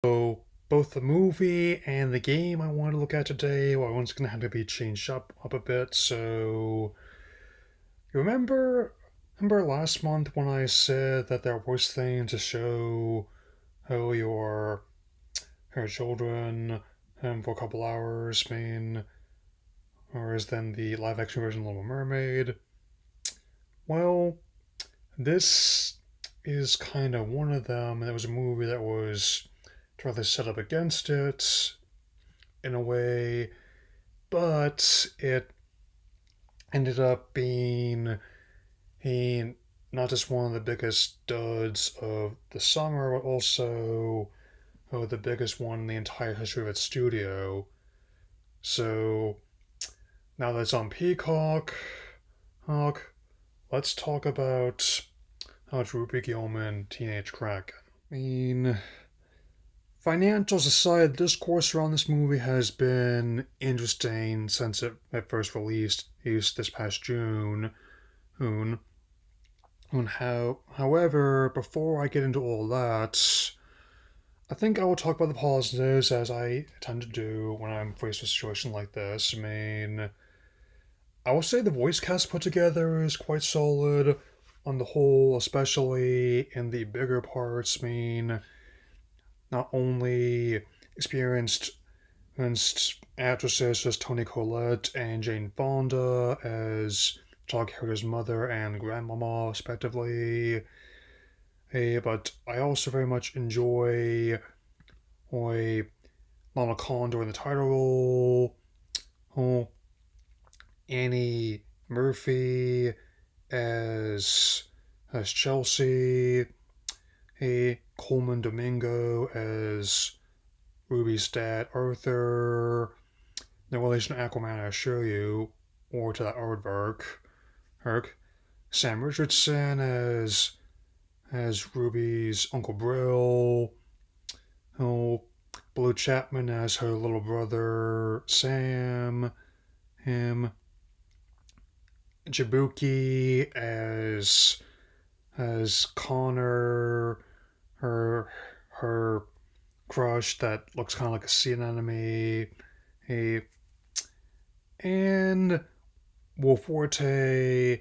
So both the movie and the game I want to look at today, well, one's going to have to be changed up a bit. So you remember last month when I said that there was things to show how your children for a couple hours, whereas then the live action version of Little Mermaid. Well, this is kind of one of them, and it was a movie that was directly set up against it in a way, but it ended up being not just one of the biggest duds of the summer, but also the biggest one in the entire history of its studio. So now that it's on Peacock, Hawk, let's talk about how it's Ruby Gillman, Teenage Kraken. Financials aside, the discourse around this movie has been interesting since it first released this past June. June. However, before I get into all that, I think I will talk about the positives as I tend to do when I'm faced with a situation like this. I will say the voice cast put together is quite solid on the whole, especially in the bigger parts. Not only experienced actresses as Toni Collette and Jane Fonda as child character's mother and grandmama, respectively. But I also very much enjoy Lana Condor in the title role, oh, Annie Murphy as Chelsea, Coleman Domingo as Ruby's dad, Arthur, no relation to Aquaman, I assure you, or to that aardvark, Herc. Sam Richardson as Ruby's Uncle Brill, oh, Blue Chapman as her little brother Sam, him, Jabuki as Connor, her crush that looks kind of like a sea anemone, hey, and Wolf Forte,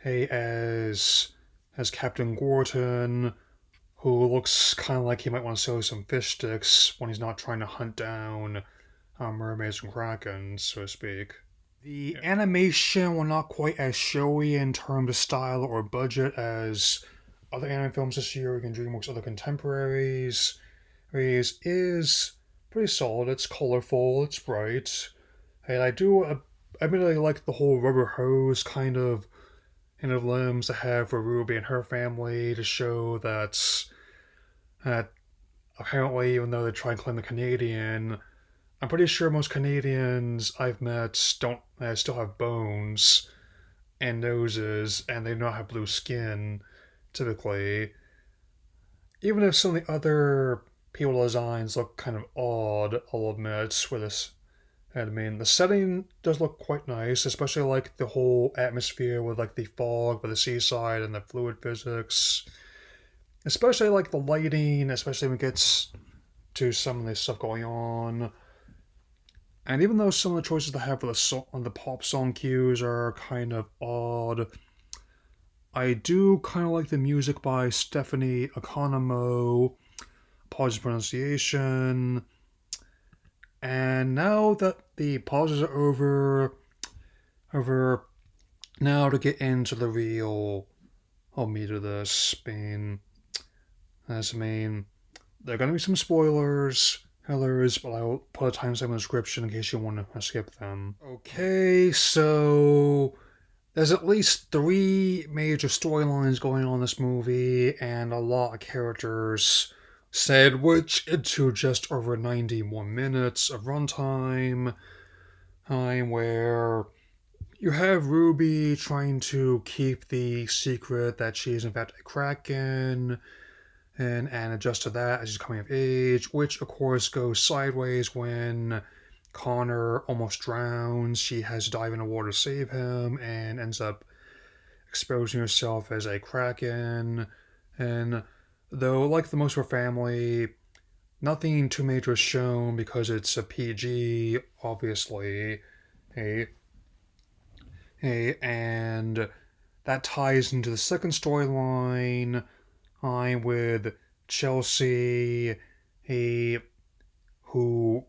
hey, as Captain Gorton, who looks kind of like he might want to sell some fish sticks when he's not trying to hunt down mermaids and krakens, so to speak. The animation, while not quite as showy in terms of style or budget as other anime films this year, and DreamWorks' other contemporaries, is pretty solid. It's colorful, it's bright, and I really like the whole rubber hose kind of limbs to have for Ruby and her family to show that apparently, even though they try and claim the Canadian, I'm pretty sure most Canadians I've met don't still have bones and noses, and they do not have blue skin, typically. Even if some of the other people designs look kind of odd, I'll admit, with this. The setting does look quite nice, especially like the whole atmosphere with like the fog by the seaside and the fluid physics. Especially like the lighting, especially when it gets to some of this stuff going on. And even though some of the choices they have for the pop song cues are kind of odd, I do kind of like the music by Stephanie Economo. Apologies for pronunciation. And now that the pauses are over now to get into the real meat of this. There are going to be some spoilers, hellers, but I'll put a timestamp in the description in case you want to skip them. Okay, so there's at least 3 major storylines going on in this movie, and a lot of characters sandwiched into just over 91 minutes of runtime, where you have Ruby trying to keep the secret that she is in fact a Kraken, and adjust to that as she's coming of age, which of course goes sideways when Connor almost drowns. She has to dive in the water to save him and ends up exposing herself as a Kraken. And though, like the most of her family, nothing too major shown because it's a PG, obviously. Hey, and that ties into the second storyline. I'm with Chelsea, a who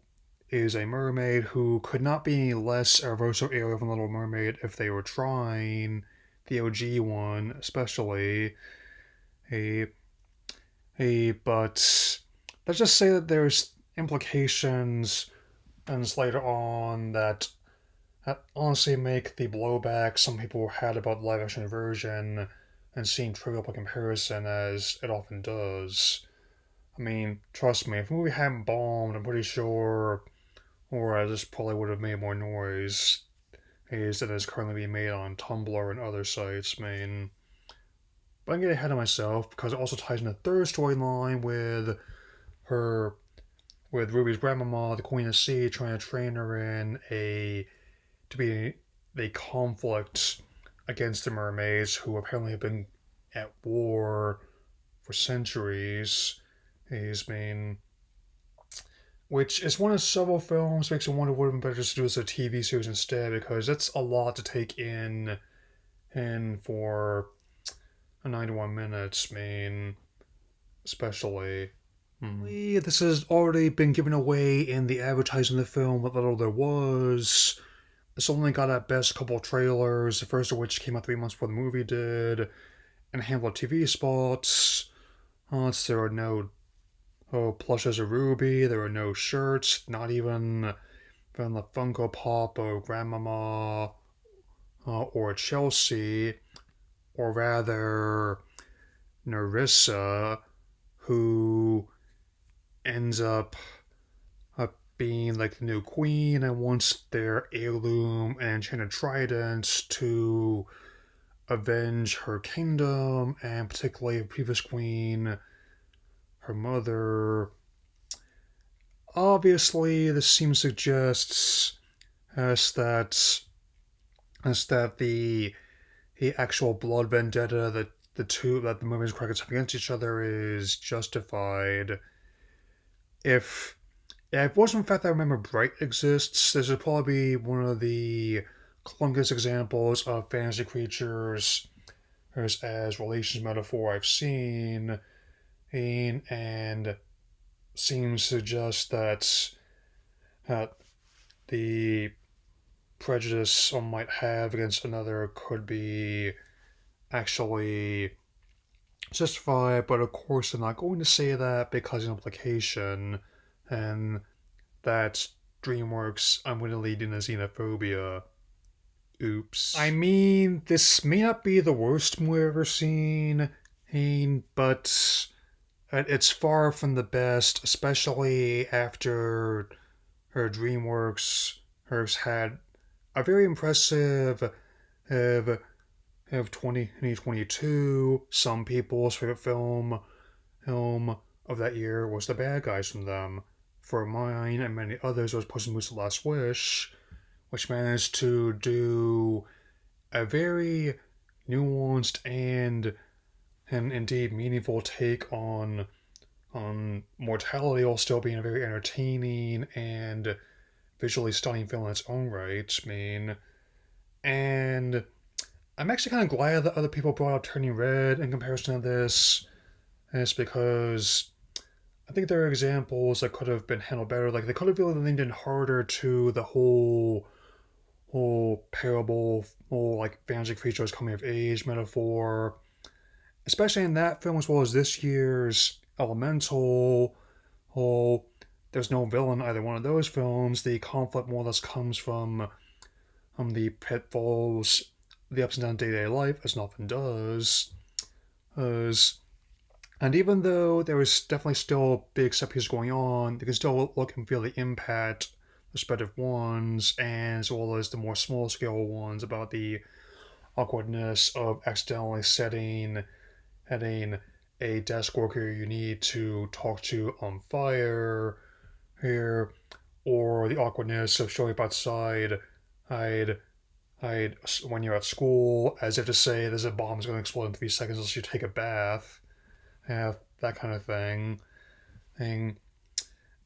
is a mermaid who could not be any less a Rosso area than Little Mermaid if they were trying. The OG one, especially. A but let's just say that there's implications and later on that honestly make the blowback some people had about the live action version and seem trivial by comparison as it often does. I mean, trust me, if the movie hadn't bombed, I'm pretty sure, or I just probably would have made more noise is that is currently being made on Tumblr and other sites. I mean, but I can get ahead of myself because it also ties in the third storyline her with Ruby's grandmama, the Queen of Sea, trying to train her in to be a conflict against the mermaids who apparently have been at war for centuries. He's been which is one of several films makes me wonder would have been better just to do as a TV series instead because it's a lot to take in for a 91 minutes. I mean, especially. This has already been given away in the advertising of the film, what little there was. It's only got at best a couple of trailers, the first of which came out 3 months before the movie did, and a handful of TV spots. There are no plushes of Ruby, there are no shirts, not even from the Funko Pop of Grandmama or Chelsea, or rather Nerissa, who ends up being like the new queen and wants their heirloom and enchanted trident to avenge her kingdom and particularly the previous queen, her mother. Obviously, this seems suggests us that the actual blood vendetta that the movies and Krakens have against each other is justified. If it wasn't the fact that I remember Bright exists, this would probably be one of the clunkiest examples of fantasy creatures as relations metaphor I've seen, and seems to suggest that the prejudice some might have against another could be actually justified, but of course I'm not going to say that because of implication, and that DreamWorks unwittingly did a xenophobia. Oops. I mean, this may not be the worst movie I've ever seen, but it's far from the best, especially after her DreamWorks has had a very impressive of 2022. Some people's favorite film of that year was The Bad Guys from them. For mine and many others, it was Puss in Boots: The Last Wish, which managed to do a very nuanced and indeed meaningful take on mortality while still being a very entertaining and visually stunning film in its own right. I mean, and I'm actually kind of glad that other people brought up Turning Red in comparison to this. And it's because I think there are examples that could have been handled better. Like they could have really leaned in harder to the whole parable, whole like fantasy creatures coming of age metaphor, especially in that film as well as this year's Elemental. Whole there's no villain in either one of those films. The conflict more or less comes from the pitfalls, the ups and downs of day-to-day life, as it often does. As And even though there is definitely still big set pieces going on, you can still look and feel the impact, respective ones, and as well as the more small scale ones about the awkwardness of accidentally setting a desk worker you need to talk to on fire here, or the awkwardness of showing up outside I'd I'd when you're at school as if to say there's a bomb is going to explode in 3 seconds unless you take a bath, that kind of thing.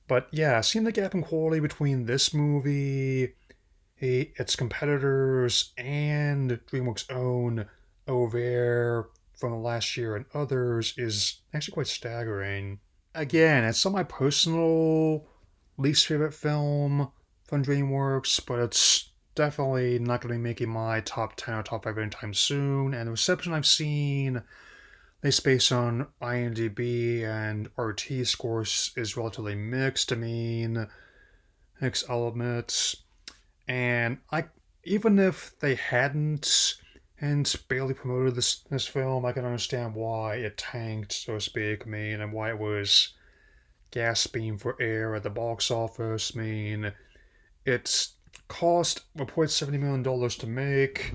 But yeah, seeing the gap in quality between this movie, its competitors, and DreamWorks' own over there from last year and others is actually quite staggering. Again, it's not my personal least favorite film from DreamWorks, but it's definitely not going to be making my top 10 or top 5 anytime soon. And the reception I've seen, based on IMDb and RT scores, is relatively mixed. I mean, mixed elements. And even if they hadn't and barely promoted this film, I can understand why it tanked, so to speak. I mean, and why it was gasping for air at the box office. I mean, it's cost reported $70 million to make.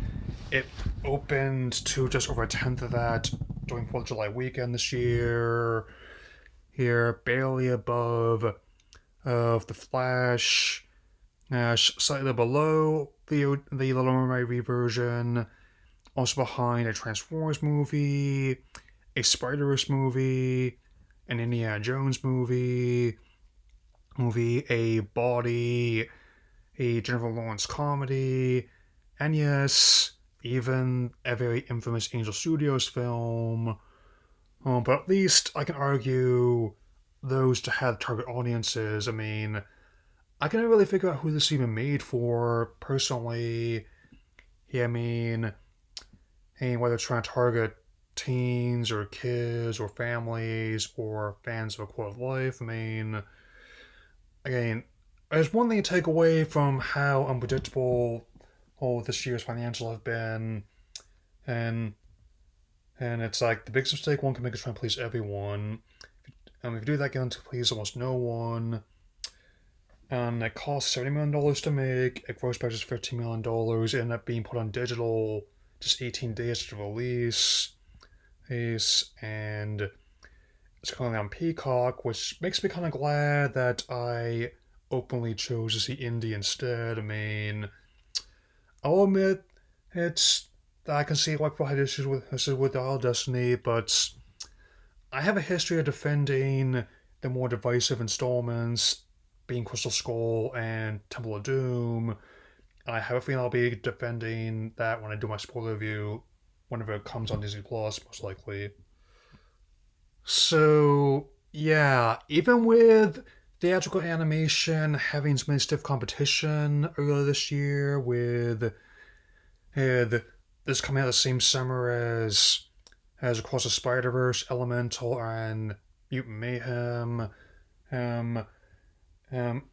It opened to just over a tenth of that during 4th of July weekend this year. Here, barely above of The Flash, slightly below the Little Mermaid reversion, also behind a Transformers movie, a Spider-Verse movie, an Indiana Jones movie, a Body, a Jennifer Lawrence comedy, and yes, even a very infamous Angel Studios film. But at least I can argue those to have target audiences. I mean, I can never really figure out who this is even made for personally. Yeah, I mean, hey, whether it's trying to target teens or kids or families or fans of A Quote of Life. I mean, again, there's one thing to take away from how unpredictable all this year's financials have been, and it's like the biggest mistake one can make is trying to please everyone. If you do that, get to please almost no one. And it cost $70 million to make. It grossed by just $15 million. It ended up being put on digital just 18 days to release. And it's currently on Peacock, which makes me kind of glad that I openly chose to see indie instead. I mean, I'll admit it's I can see why people had issues with Dial Destiny, but I have a history of defending the more divisive installments, being Crystal Skull and Temple of Doom. I have a feeling I'll be defending that when I do my spoiler review, whenever it comes on Disney Plus, most likely. So yeah, even with theatrical animation having some stiff competition earlier this year, with this coming out the same summer as Across the Spider Verse, Elemental, and Mutant Mayhem. Um,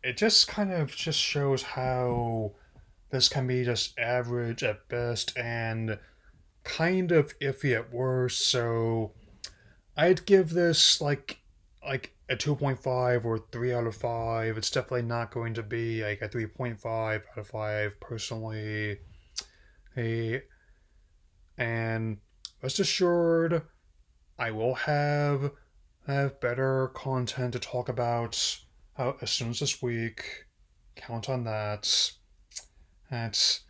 it just kind of just shows how this can be just average at best and kind of iffy at worst. So I'd give this like a 2.5 or 3 out of 5. It's definitely not going to be like a 3.5 out of 5 personally. A and rest assured I will have better content to talk about as soon as this week. Count on that. That's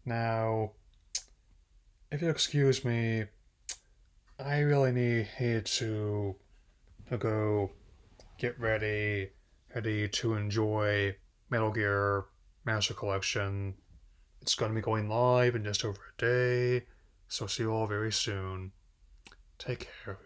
now, if you excuse me, I really need to go get ready to enjoy Metal Gear Master Collection. It's going to be going live in just over a day, so see you all very soon. Take care,